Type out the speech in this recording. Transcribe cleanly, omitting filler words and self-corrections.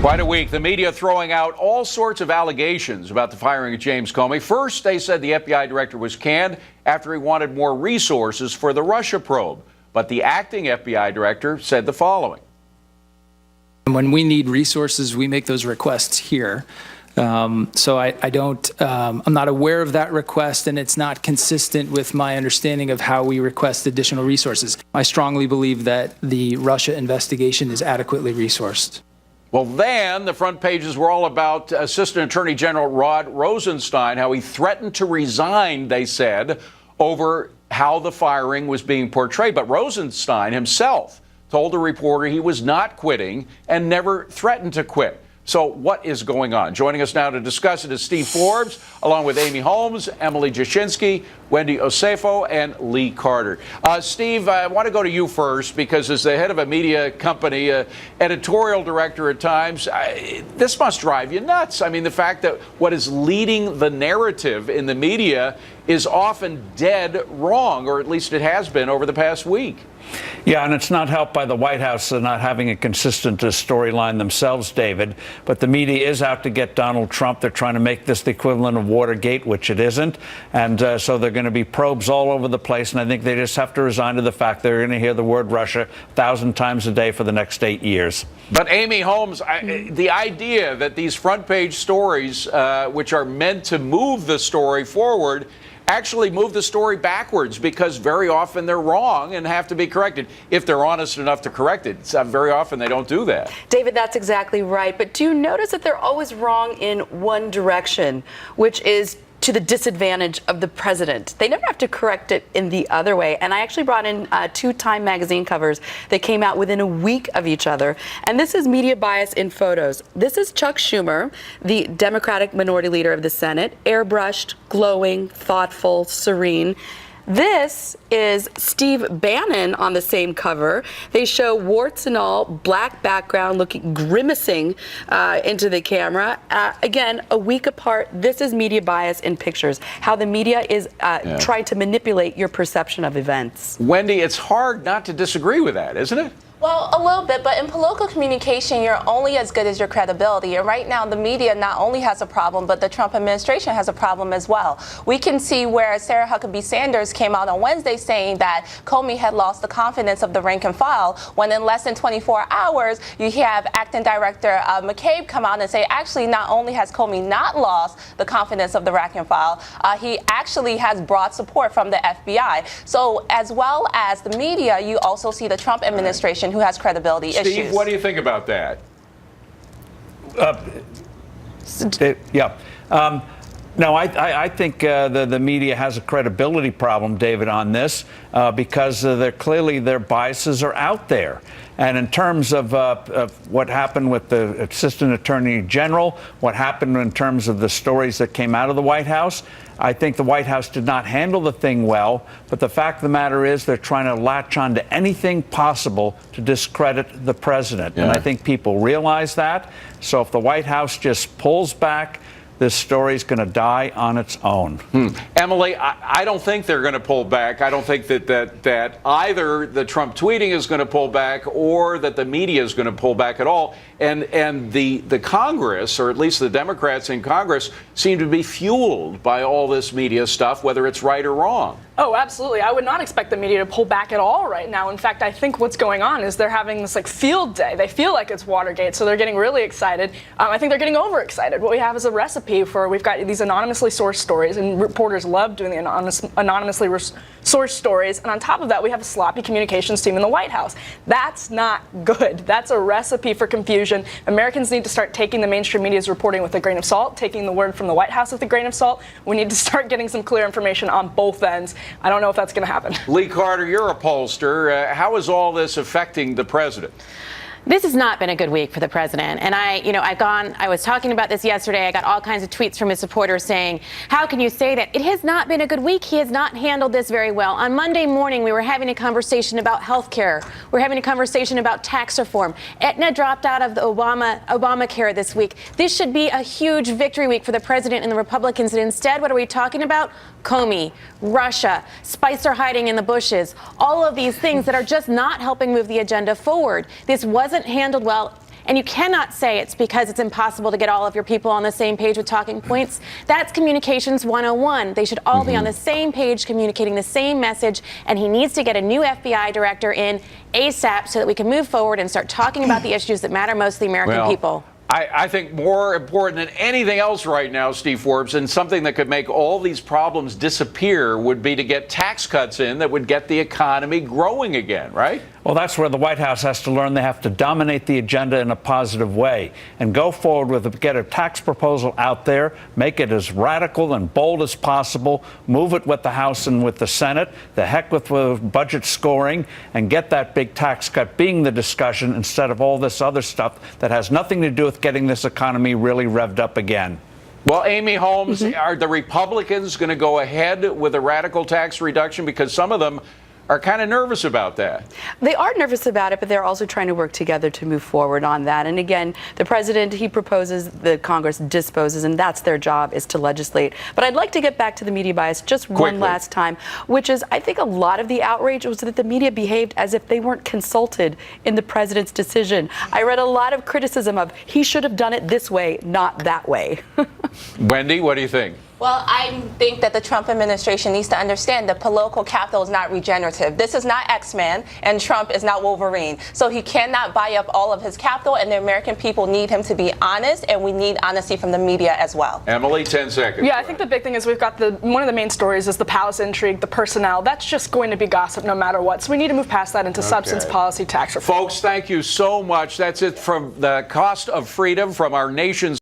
Quite a week. The media throwing out all sorts of allegations about the firing of James Comey. First, they said the FBI director was canned after he wanted more resources for the Russia probe. But the acting FBI director said the following. When we need resources, we make those requests here. So I'm not aware of that request, and it's not consistent with my understanding of how we request additional resources. I strongly believe that the Russia investigation is adequately resourced. Well, then the front pages were all about Assistant Attorney General Rod Rosenstein, how he threatened to resign, they said, over how the firing was being portrayed. But Rosenstein himself told a reporter he was not quitting and never threatened to quit. So what is going on? Joining us now to discuss it is Steve Forbes, along with Amy Holmes, Emily Jashinsky, Wendy Osefo, and Lee Carter. Steve, I want to go to you first because as the head of a media company, editorial director at times, this must drive you nuts. I mean, the fact that what is leading the narrative in the media is often dead wrong, or at least it has been over the past week. Yeah, and it's not helped by the White House not having a consistent storyline themselves, David. But the media is out to get Donald Trump. They're trying to make this the equivalent of Watergate, which it isn't. And so they're going to be probes all over the place. And I think they just have to resign to the fact they're going to hear the word Russia 1,000 times a day for the next 8 years. But Amy Holmes, the idea that these front page stories, which are meant to move the story forward, actually move the story backwards because very often they're wrong and have to be corrected. If they're honest enough to correct it, very often they don't do that. David, that's exactly right. But do you notice that they're always wrong in one direction, which is to the disadvantage of the president? They never have to correct it in the other way. And I actually brought in 2 Time magazine covers that came out within a week of each other. And this is media bias in photos. This is Chuck Schumer, the Democratic minority leader of the Senate, airbrushed, glowing, thoughtful, serene. This is Steve Bannon on the same cover. They show warts and all, black background, looking grimacing into the camera. Again, a week apart. This is media bias in pictures, how the media is trying to manipulate your perception of events. Wendy, it's hard not to disagree with that, isn't it? Well, a little bit, but in political communication, you're only as good as your credibility. And right now, the media not only has a problem, but the Trump administration has a problem as well. We can see where Sarah Huckabee Sanders came out on Wednesday saying that Comey had lost the confidence of the rank and file, when in less than 24 hours, you have acting director McCabe come out and say, actually, not only has Comey not lost the confidence of the rank and file, he actually has broad support from the FBI. So as well as the media, you also see the Trump administration who has credibility issues. Steve, what do you think about that? No, I think the media has a credibility problem, David, on this because clearly their biases are out there. And in terms of what happened with the Assistant Attorney General, what happened in terms of the stories that came out of the White House, I think the White House did not handle the thing well. But the fact of the matter is they're trying to latch on to anything possible to discredit the president. Yeah. And I think people realize that. So if the White House just pulls back, this story is going to die on its own. Emily, I don't think they're going to pull back. I don't think that either the Trump tweeting is going to pull back or that the media is going to pull back at all. And the Congress, or at least the Democrats in Congress, seem to be fueled by all this media stuff, whether it's right or wrong. Oh, absolutely. I would not expect the media to pull back at all right now. In fact, I think what's going on is they're having this field day. They feel like it's Watergate, so they're getting really excited. I think they're getting overexcited. What we have is a recipe for, we've got these anonymously sourced stories, and reporters love doing the anonymously sourced stories. And on top of that, we have a sloppy communications team in the White House. That's not good. That's a recipe for confusion. Americans need to start taking the mainstream media's reporting with a grain of salt, taking the word from the White House with a grain of salt. We need to start getting some clear information on both ends. I don't know if that's going to happen. Lee Carter, you're a pollster. How is all this affecting the president? This has not been a good week for the president. And I was talking about this yesterday. I got all kinds of tweets from his supporters saying, how can you say that? It has not been a good week. He has not handled this very well. On Monday morning, we were having a conversation about health care. We're having a conversation about tax reform. Aetna dropped out of the Obamacare this week. This should be a huge victory week for the president and the Republicans. And instead, what are we talking about? Comey, Russia, Spicer hiding in the bushes, all of these things that are just not helping move the agenda forward. This wasn't handled well. And you cannot say it's because it's impossible to get all of your people on the same page with talking points. That's communications 101. They should all be on the same page, communicating the same message, and he needs to get a new FBI director in ASAP so that we can move forward and start talking about the issues that matter most to the American people. I think more important than anything else right now, Steve Forbes, and something that could make all these problems disappear would be to get tax cuts in that would get the economy growing again, right? Well, that's where the White House has to learn they have to dominate the agenda in a positive way and go forward with get a tax proposal out there, make it as radical and bold as possible, move it with the House and with the Senate, the heck with budget scoring, and get that big tax cut being the discussion instead of all this other stuff that has nothing to do with getting this economy really revved up again. Well, Amy Holmes, are the Republicans going to go ahead with a radical tax reduction? Because some of them are kind of nervous about that. They are nervous about it, but they're also trying to work together to move forward on that. And again, the president, he proposes, the Congress disposes, and that's their job, is to legislate. But I'd like to get back to the media bias just one last time, which is, I think a lot of the outrage was that the media behaved as if they weren't consulted in the president's decision. I read a lot of criticism of, he should have done it this way, not that way. Wendy, what do you think? Well, I think that the Trump administration needs to understand that political capital is not regenerative. This is not X-Men, and Trump is not Wolverine. So he cannot buy up all of his capital, and the American people need him to be honest, and we need honesty from the media as well. Emily, 10 seconds. Yeah, I think the big thing is we've got one of the main stories is the palace intrigue, the personnel. That's just going to be gossip no matter what. So we need to move past that into substance policy, tax reform. Folks, thank you so much. That's it from the Cost of Freedom from our nation's